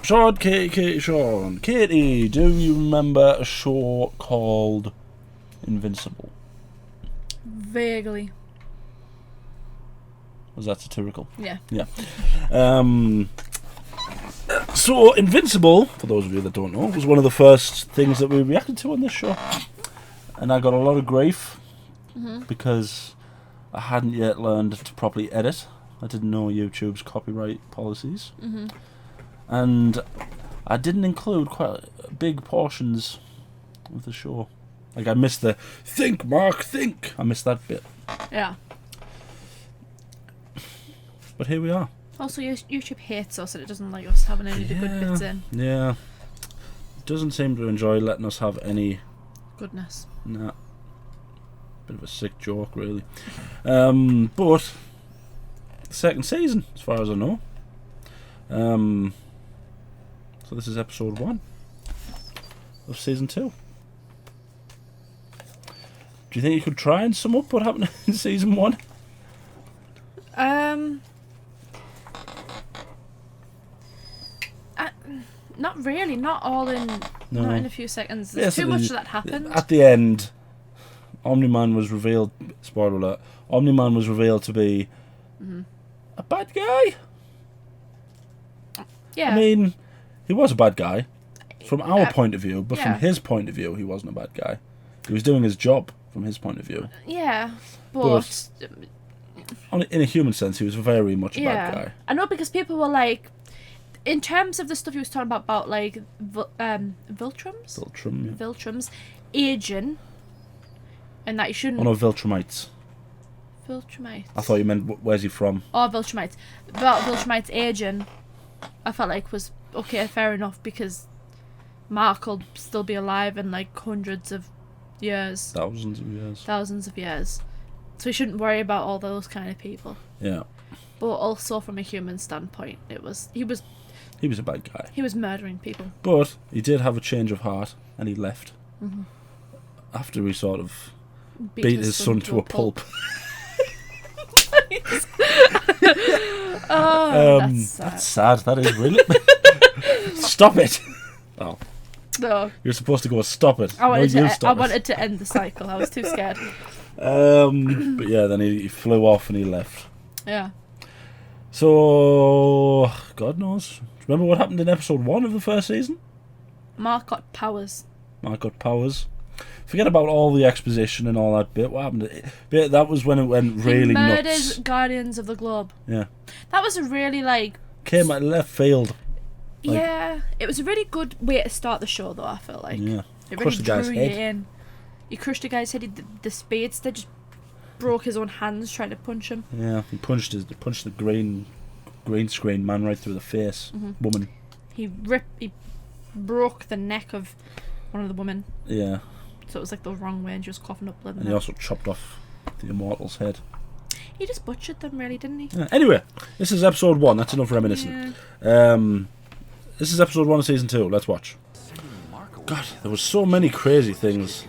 Sean, Sean. Katie, do you remember a show called Invincible? Vaguely. Was that satirical? Yeah. Yeah. So, Invincible, for those of you that don't know, was one of the first things that we reacted to on this show. And I got a lot of grief because I hadn't yet learned to properly edit. I didn't know YouTube's copyright policies. And I didn't include quite big portions of the show. Like, I missed the think, Mark, think. I missed that bit. Yeah. But here we are. Also, YouTube hates us and it doesn't like us having any of the good bits in. Yeah. It doesn't seem to enjoy letting us have any... Goodness. Nah. Bit of a sick joke, really. But... second season, as far as I know. So this is episode 1 of season 2. Do you think you could try and sum up what happened in season 1? Not really. Not all in. No. Not in a few seconds. There's too much that happened. At the end, Omni-Man was revealed. Spoiler alert. Omni-Man was revealed to be a bad guy. Yeah. I mean, he was a bad guy from our point of view, but from his point of view, he wasn't a bad guy. He was doing his job from his point of view. Yeah, but in a human sense, he was very much a bad guy. I know, because people were like, in terms of the stuff he was talking about like Viltrums aging, and that you shouldn't. Oh no, Viltrumites. Viltrumites. I thought you meant where's he from? Oh, Viltrumites. About Viltrumites aging, I felt like was okay, fair enough, because Mark will still be alive in like hundreds of years. Thousands of years. So we shouldn't worry about all those kind of people. Yeah. But also from a human standpoint, he was a bad guy. He was murdering people. But he did have a change of heart, and he left. After he sort of beat his son to a pulp. That's sad. That's sad. That is really. Stop it. Oh. No. You're supposed to go, stop it. I wanted to end the cycle. I was too scared. But yeah, then he flew off and he left. Yeah. So, God knows. Remember what happened in episode 1 of the first season? Mark got powers. Forget about all the exposition and all that bit. What happened? That was when it went really nuts. He murders Guardians of the Globe. Yeah. That was a really, like... Came out left field. Like, yeah. It was a really good way to start the show, though, I felt like. Yeah. It really drew you in. He crushed the guy's head. The speedster just broke his own hands trying to punch him. Yeah. He punched the green screen man right through the face. Woman. He broke the neck of one of the women. Yeah. So it was like the wrong way and just coughing up blood. And he also chopped off the Immortal's head. He just butchered them, really, didn't he? Yeah. Anyway, this is episode 1. That's enough reminiscing. Yeah. This is episode 1 of season 2. Let's watch. God, there was so many crazy things.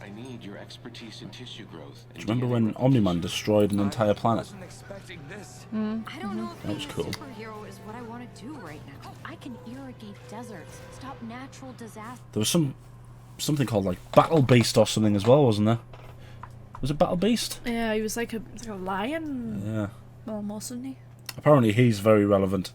I need your expertise in tissue growth. Do you remember when Omni-Man destroyed an entire planet? I don't know if That was being cool. a superhero is what I want to do right now. I can irrigate deserts, stop natural disasters. There was something called like Battle Beast or something as well, wasn't there? Was it Battle Beast? Yeah, he was like a lion. Yeah. Almost, wasn't he? Apparently he's very relevant.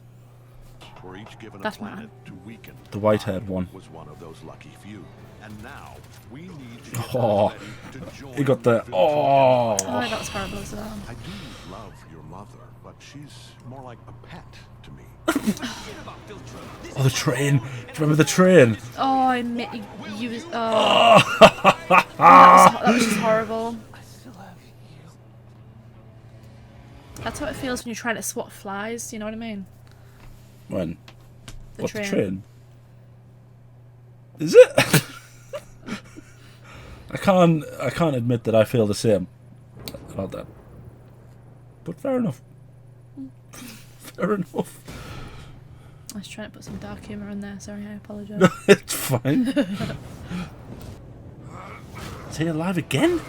For each given That's a planet mine. to weaken. The white-haired one. Was one of those lucky few. And now we need you Oh, to join he got the... Invincible. Oh, that was horrible as well. I do love your mother, but she's more like a pet to me. Oh, the train. Do you remember the train? Oh, I admit you was... Oh. that was just horrible. That's how it feels when you're trying to swat flies, you know what I mean? When? The What, train. the train? Is it? I can't admit that I feel the same about that. But fair enough. Fair enough. I was trying to put some dark humour in there, sorry, I apologise. It's fine. Is he alive again?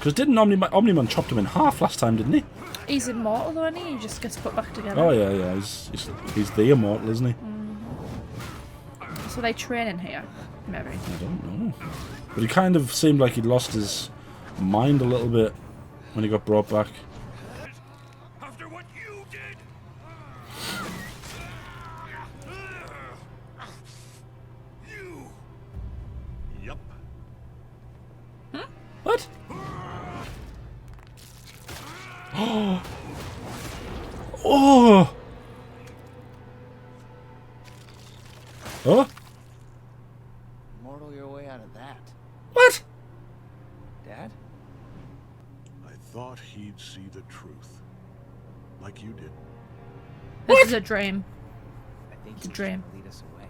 Because didn't Omni-Man chopped him in half last time, didn't he? He's immortal though, isn't he? He just gets put back together. Oh yeah. He's the immortal, isn't he? So they training here, maybe. I don't know. But he kind of seemed like he'd lost his mind a little bit when he got brought back. After what you did. You. Yup. What? Oh! Oh! Oh! Mortal your way out of that. What? Dad? I thought he'd see the truth. Like you did. This is a dream. I think It's a he was dream. trying to lead us away.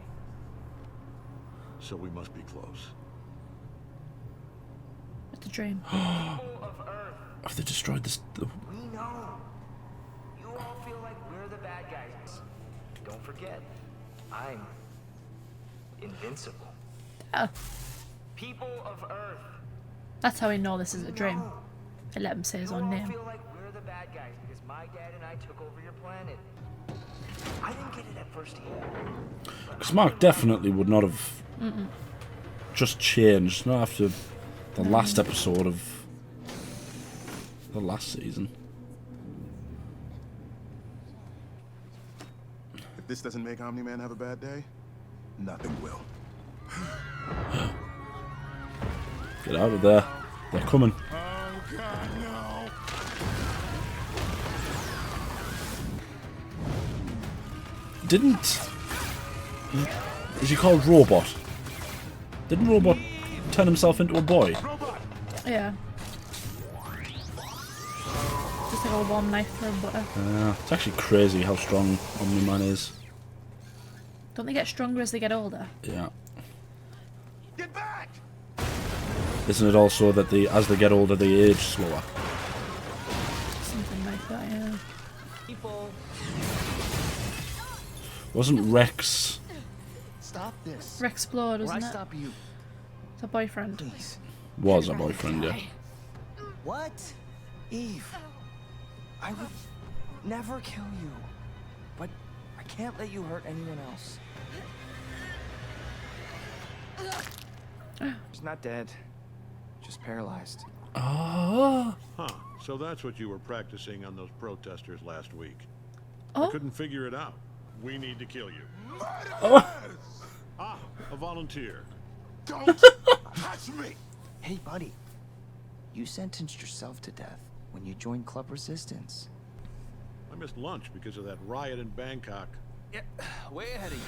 So we must be close. It's a dream. Have they destroyed this? We know. You all feel like we're the bad guys. Don't forget, I'm invincible. Oh, People of Earth. that's how we know this is a dream. They let him say his You own all name. feel like we're the bad guys because my dad and I took over your planet. I didn't get it at first either. Because Mark definitely would not have just changed, not after the last episode of the last season. If this doesn't make Omni-Man have a bad day, nothing will. Get out of there. They're coming. Oh God, no! Didn't... Is he called Robot? Didn't Robot turn himself into a boy? Yeah. Just like a warm knife for butter. It's actually crazy how strong Omni-Man is. Don't they get stronger as they get older? Yeah. Get back! Isn't it also that as they get older, they age slower? Something like that, yeah. People. Wasn't Rex... Stop this. Rexplode, Or I wasn't it? stop you. It's a boyfriend. Please. Was a boyfriend, yeah. What? Eve. I would never kill you. But I can't let you hurt anyone else. He's not dead. Just paralyzed. Ah. Huh. So that's what you were practicing on those protesters last week. I Oh, couldn't figure it out. We need to kill you. Ah, a volunteer. Don't touch me! Hey, buddy. You sentenced yourself to death when you joined Club Resistance. I missed lunch because of that riot in Bangkok. Yeah, way ahead of you.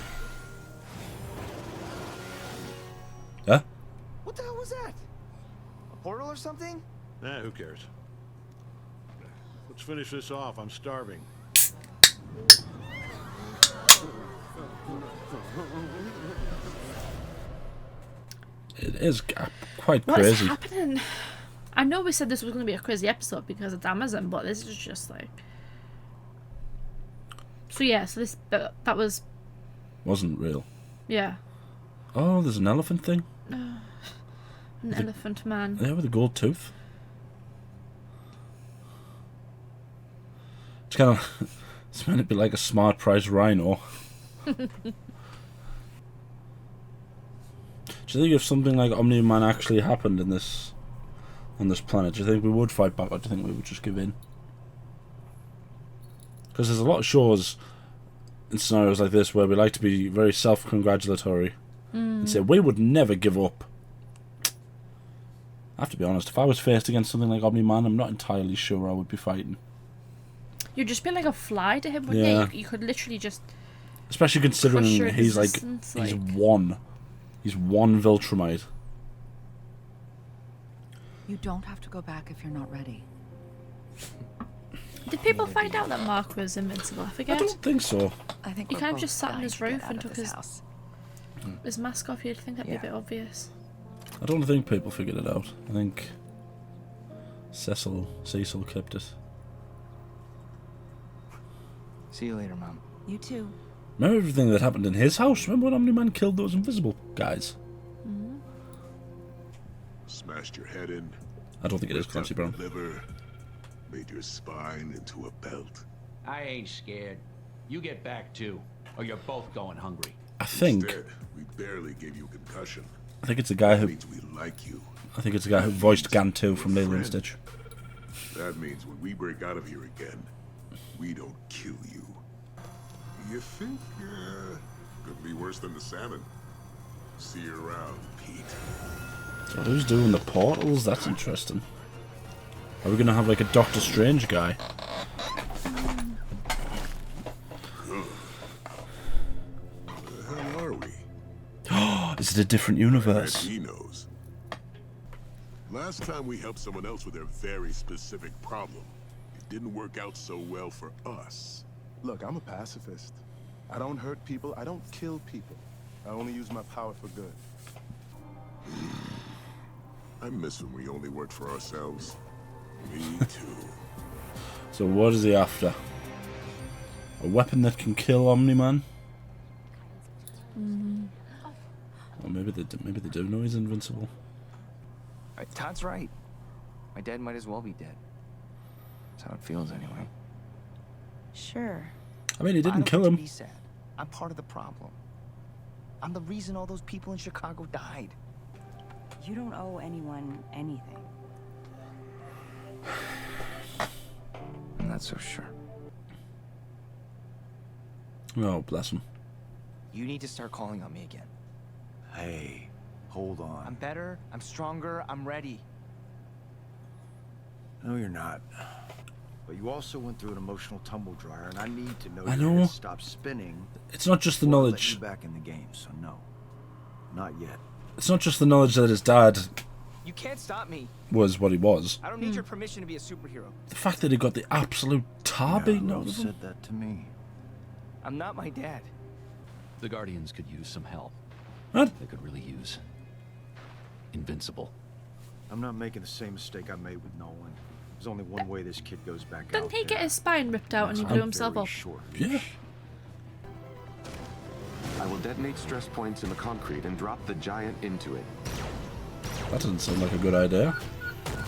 Huh? What the hell was that? A portal or something? Who cares? Let's finish this off. I'm starving. It is quite what is crazy. happening? I know we said this was going to be a crazy episode because it's Amazon, but this is just like... So yeah, so this that was... Wasn't real. Yeah. Oh, there's an elephant thing? An elephant man. Yeah, with a gold tooth. It's kind of... It's meant to be like a smart price rhino. Do you think if something like Omni-Man actually happened in this... on this planet, do you think we would fight back, or do you think we would just give in? Because there's a lot of shows in scenarios like this where we like to be very self-congratulatory and say, we would never give up. I have to be honest, if I was faced against something like Omni-Man, I'm not entirely sure I would be fighting. You'd just be like a fly to him, wouldn't Yeah. you? You could literally just... Especially considering Crush your he's like... resistance, He's like- one. He's one Viltrumite. You don't have to go back if you're not ready. Did people find out that Mark was invincible? I I forget. don't think so. I think He we're kind of both just sat on dying his to get roof out and of took this his- house. His mask off, you'd think that'd be a bit obvious. I don't think people figured it out. I think Cecil kept it. See you later, Mom. You too. Remember everything that happened in his house? Remember when Omni-Man killed those invisible guys? Smashed your head in. I don't think it is Clancy Brown. Liver made your spine into a belt. I ain't scared. You get back too, or you're both going hungry. I think Instead, we barely gave you a concussion. it's a guy That who means we like you. I think it's a guy who voiced Gantu from Lilo and Stitch. That means when we break out of here again, we don't kill you. You think, could be worse than the salmon. See you around, Pete. So who's doing the portals? That's interesting. Are we gonna have like a Doctor Strange guy? Where the hell are we? Is it a different universe? He knows. Last time we helped someone else with their very specific problem, it didn't work out so well for us. Look, I'm a pacifist. I don't hurt people. I don't kill people. I only use my power for good. I miss when we only worked for ourselves. Me too. So what is he after? A weapon that can kill Omni-Man? Or maybe they do know he's invincible. Todd's right. My dad might as well be dead. That's how it feels anyway. Sure. I mean, he didn't kill I don't him. get to be sad. I'm part of the problem. I'm the reason all those people in Chicago died. You don't owe anyone anything. I'm not so sure. Oh, bless him. You need to start calling on me again. Hey, hold on. I'm better, I'm stronger, I'm ready. No, you're not. But you also went through an emotional tumble dryer, and I need to know I you're know. gonna stop spinning. It's not just the before I let knowledge. you back in the game, so no, not yet. It's not just the knowledge that his dad You can't stop me. was what he was. I don't need your permission to be a superhero. The fact that he got the absolute tar beaten out Who of him. said that to me? I'm not my dad. The Guardians could use some help. What? They could really use Invincible. I'm not making the same mistake I made with Nolan. There's only one way this kid goes back Didn't out he get there. his spine ripped out and he It's blew a himself very up? short Yeah. leash. I will detonate stress points in the concrete and drop the giant into it. That doesn't sound like a good idea.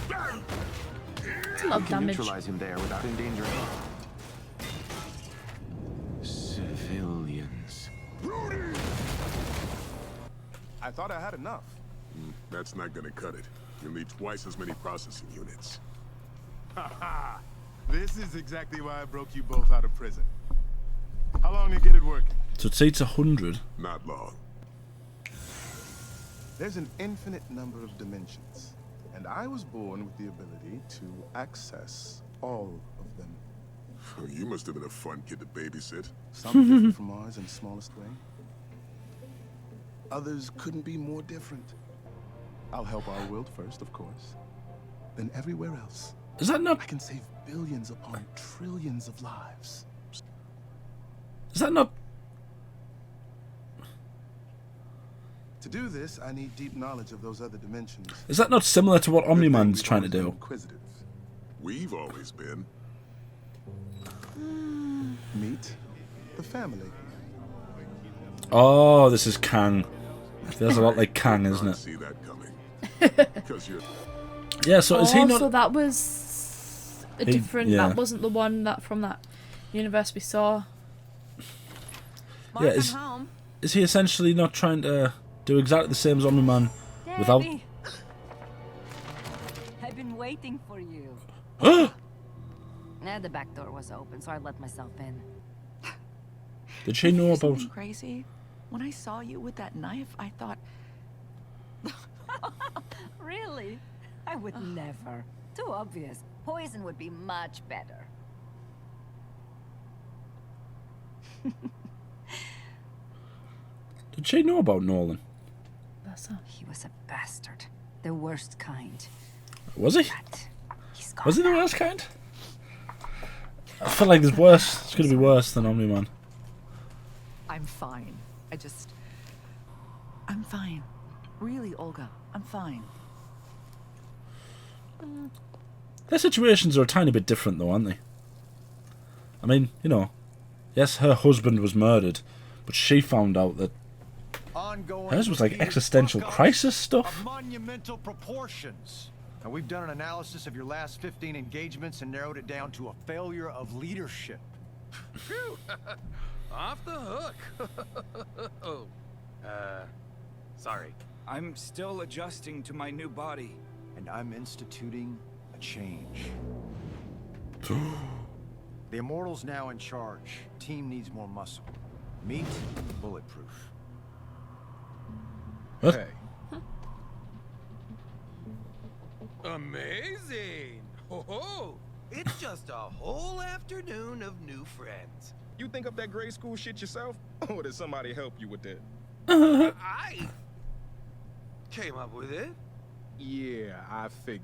It's a lot You of can damage. neutralize him there without endangering civilians. I thought I had enough. That's not gonna cut it. You'll need twice as many processing units. Haha! This is exactly why I broke you both out of prison. How long to get it working? So it says 100. Not long. There's an infinite number of dimensions, and I was born with the ability to access all of them. You must have been a fun kid to babysit. Some different from ours in the smallest way. Others couldn't be more different. I'll help our world first, of course. Then everywhere else. Is that not? I can save billions upon trillions of lives. Is that not? To do this, I need deep knowledge of those other dimensions. Is that not similar to what Omni-Man's trying to do? Inquisitive. We've always been. Meet the family. Oh, this is Kang. Feels a lot like Kang, isn't Can't it? see that coming. Because you're. Yeah. So is he not? So that was a He- different. yeah. That wasn't the one that from that universe we saw. Yeah. Is he essentially not trying to do exactly the same as Omni-Man without? Debbie. I've been waiting for you. The back door was open, so I let myself in. Did she know about? Something crazy? When I saw you with that knife, I thought, Really? I would never. Too obvious. Poison would be much better. Did she know about Nolan? That's a... He was a bastard. The worst kind. Was he? But he's gone Was he the now. worst kind? I feel like there's worse. It's gonna be worse than Omni-Man. I'm fine. I'm fine. Really, Olga, I'm fine. Their situations are a tiny bit different, though, aren't they? I mean, you know, yes, her husband was murdered, but she found out that Ongoing hers was like repeated existential fuck-ups crisis stuff. of monumental proportions. Now, we've done an analysis of your last 15 engagements and narrowed it down to a failure of leadership. Phew! Off the hook. Oh. Sorry. I'm still adjusting to my new body. And I'm instituting a change. The Immortal's now in charge. Team needs more muscle. Meat, bulletproof. Hey. Amazing! Ho ho! It's just a whole afternoon of new friends. You think up that grade school shit yourself? Or did somebody help you with that? I came up with it. Yeah, I figured.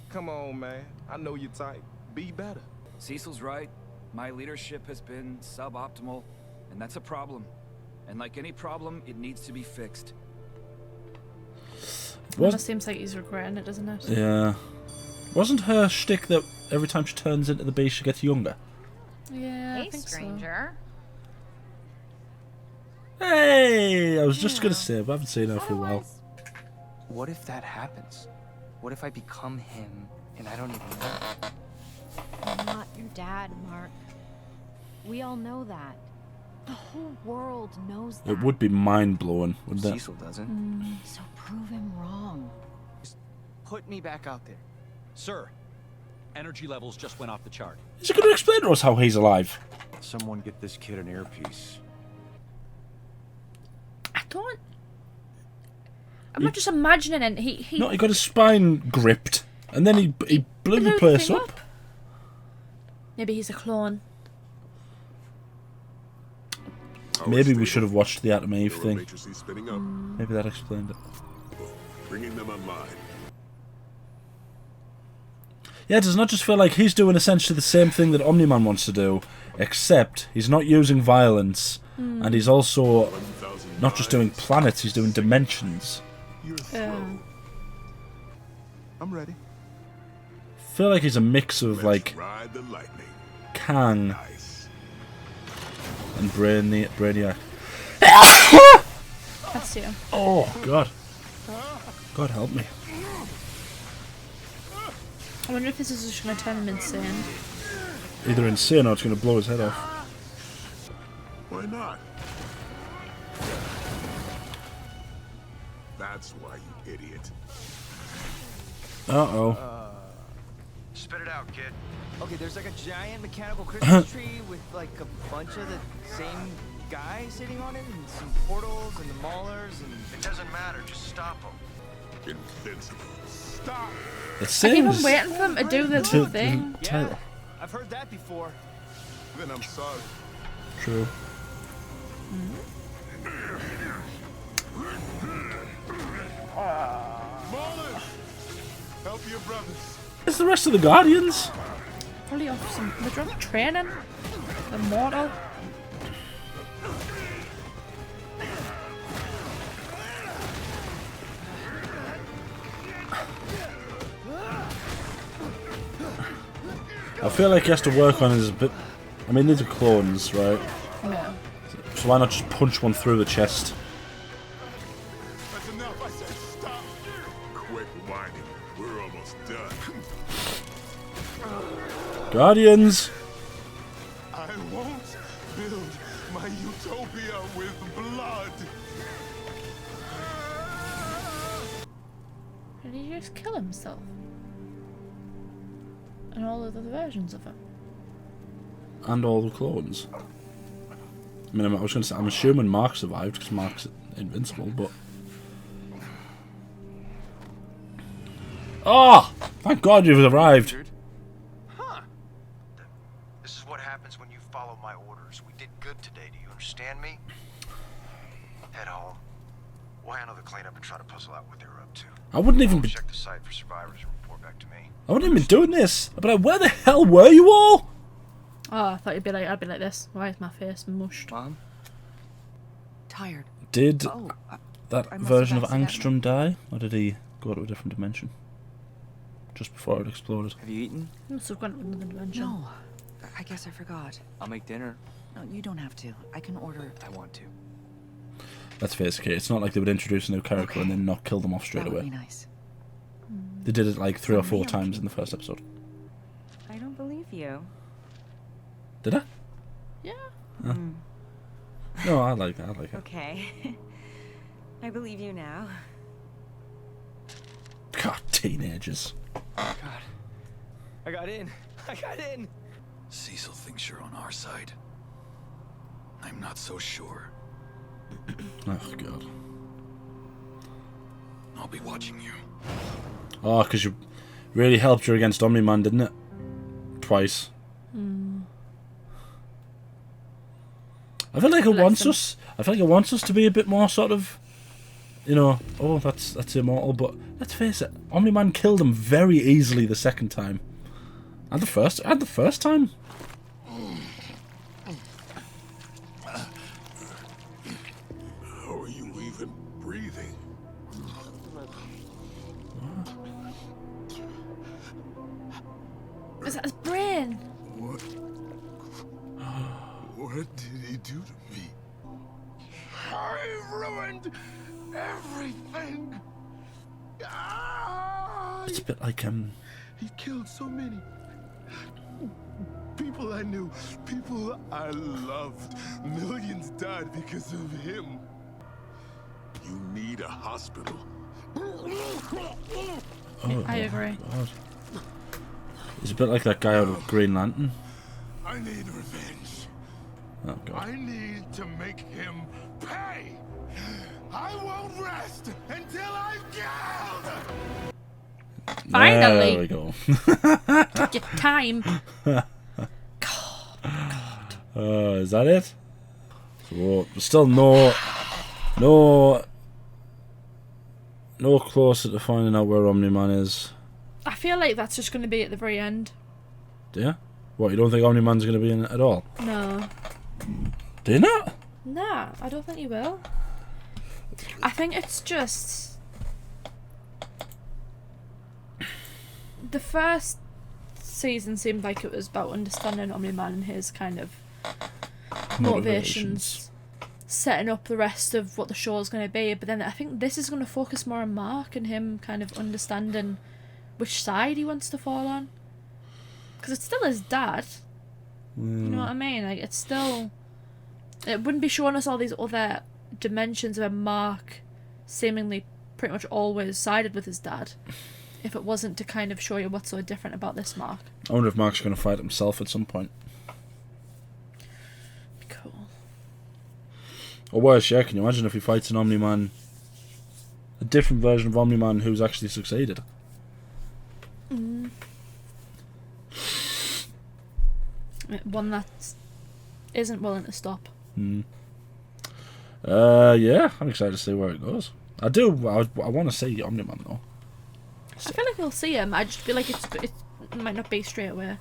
Come on, man. I know your type. Be better. Cecil's right. My leadership has been suboptimal, and that's a problem. And like any problem, it needs to be fixed. It seems like he's regretting it, doesn't it? Yeah. Wasn't her shtick that every time she turns into the beast, she gets younger? Yeah, Hey, I think stranger. So. Hey! I was just going to say, but I haven't seen her for a while. What if that happens? What if I become him and I don't even know? I'm not your dad, Mark. We all know that. The whole world knows that. It would be mind-blowing, wouldn't it? Cecil doesn't. So prove him wrong. Just put me back out there. Sir, energy levels just went off the chart. Is he going to explain to us how he's alive? Someone get this kid an earpiece. I don't... I'm not just imagining it. He No, he got his spine gripped, and then he blew the place up. Maybe he's a clone. Maybe we should have watched the Atom Eve thing. Spinning up. Maybe that explained it. Bringing them online. Yeah, does not just feel like he's doing essentially the same thing that Omni-Man wants to do, except he's not using violence, and he's also not just doing planets, he's doing dimensions. I'm ready. I feel like he's a mix of like Ride the lightning. Kang and Brainiac. That's you. Oh God! God help me! I wonder if this is just going to turn him insane. Either insane or it's going to blow his head off. Why not? That's why, you idiot. Uh-oh. Spit it out, kid. Okay, there's like a giant mechanical Christmas tree with like a bunch of the same guys sitting on it, and some portals and the maulers, and it doesn't matter. Just stop them. Invincible. stop. It I keep seems on waiting for him to do the thing. Yeah, I've heard that before. Then I'm sorry. True. Maulers, help your brothers. It's the rest of the Guardians. Probably off some training. The mortal. I feel like he has to work on his bit. I mean, these are clones, right? Yeah. So why not just punch one through the chest? That's enough, I said stop. Quit whining. We're almost done. Guardians! I won't build my utopia with blood. Did he just kill himself? And all of the other versions of him? And all the clones. I mean, I was going to say, I'm assuming Mark survived because Mark's invincible, but... Oh! Thank God you've arrived. Huh. This is what happens when you follow my orders. We did good today. Do you understand me? Head home. We'll handle the cleanup and try to puzzle out what they were up to. I wouldn't even be... Check the site for survivors and report back to me. I wouldn't even be doing this. I'd be like, where the hell were you all? Oh, I thought I'd be like this. Why is my face mushed? Mom? Tired. Did that I must version of have accidentally- Angstrom die? Or did he go to a different dimension? Just before it exploded. Have you eaten? He must have gone to another dimension. No, I guess I forgot. I'll make dinner. No, you don't have to. I can order. I want to. Let's face it, it's not like they would introduce a new character and then not kill them off straight That would away. be nice. They did it like 3 or 4 times in the first episode. I don't believe you. Did I? Yeah. Huh. No, I like it. Okay. I believe you now. God, teenagers. God. I got in. I got in. Cecil thinks you're on our side. I'm not so sure. Oh, God. I'll be watching you. Oh, because you really helped her against Omni-Man, didn't it? Twice. I feel like it wants us. I feel like it wants us to be a bit more sort of, you know, oh, that's immortal. But let's face it, Omni-Man killed him very easily the second time, and the first time. How are you even breathing? Is that his brain? What? What did he do to me? I ruined everything. It's a bit like He killed so many people I knew, people I loved. Millions died because of him. You need a hospital. Oh, I agree. God. He's a bit like that guy out of Green Lantern. I need revenge. Oh, God. I need to make him pay. I won't rest until I've killed. Finally. There we go. Took your time. Is that it? So still no closer to finding out where Omni-Man is. I feel like that's just going to be at the very end. Do you? What, you don't think Omni-Man's going to be in it at all? No. Do you not? Nah, I don't think he will. I think it's just... The first season seemed like it was about understanding Omni-Man and his kind of motivations, setting up the rest of what the show's going to be, but then I think this is going to focus more on Mark and him kind of understanding which side he wants to fall on. Because it's still his dad. You know what I mean? Like, it's still... It wouldn't be showing us all these other dimensions where Mark seemingly pretty much always sided with his dad if it wasn't to kind of show you what's so different about this Mark. I wonder if Mark's going to fight himself at some point. Cool. Or worse, yeah, can you imagine if he fights an Omni-Man, a different version of Omni-Man who's actually succeeded? One that isn't willing to stop. Yeah, I'm excited to see where it goes. I want to see Omni-Man though. I feel like we'll see him. I just feel like it might not be straight away.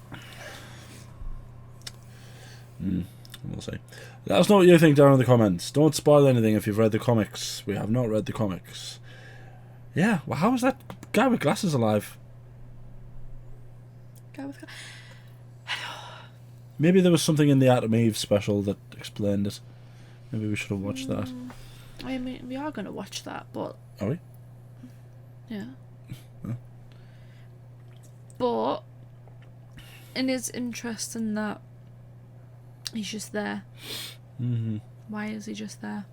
We'll see. Let us know what you think down in the comments. Don't spoil anything if you've read the comics. We have not read the comics. Yeah, well, how is that guy with glasses alive? Maybe there was something in the Adam Eve special that explained it. Maybe we should have watched that. I mean, we are going to watch that, but... Are we? Yeah. But it is interesting that he's just there. Why is he just there?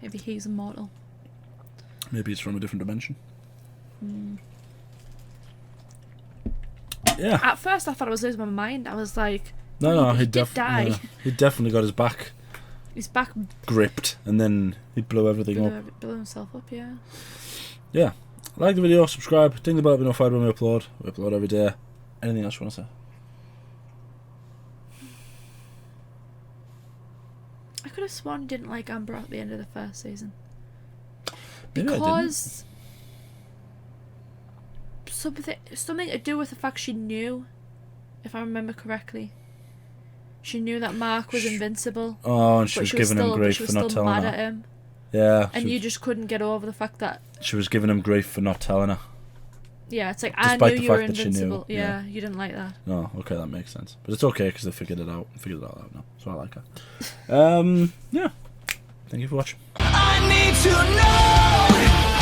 Maybe he's immortal. Maybe it's from a different dimension. Yeah. At first I thought I was losing my mind. I was like... No, he did die. Yeah, he definitely got his back... His back... gripped, and then he blew everything up. Blew himself up, yeah. Yeah. Like the video, subscribe, ding the bell to be notified when we upload. We upload every day. Anything else you want to say? I could have sworn you didn't like Amber at the end of the first season. Maybe Because something to do with the fact she knew, if I remember correctly. She knew that Mark was invincible. Oh, and she was giving him grief for not telling her. At him. Yeah. And you just couldn't get over the fact that... She was giving him grief for not telling her. Yeah, it's like, Despite I knew the you were fact that she knew, invincible. Yeah, you didn't like that. No, okay, that makes sense. But it's okay because they figured it out. Figured it all out now. So I like her. Yeah. Thank you for watching. I need to know.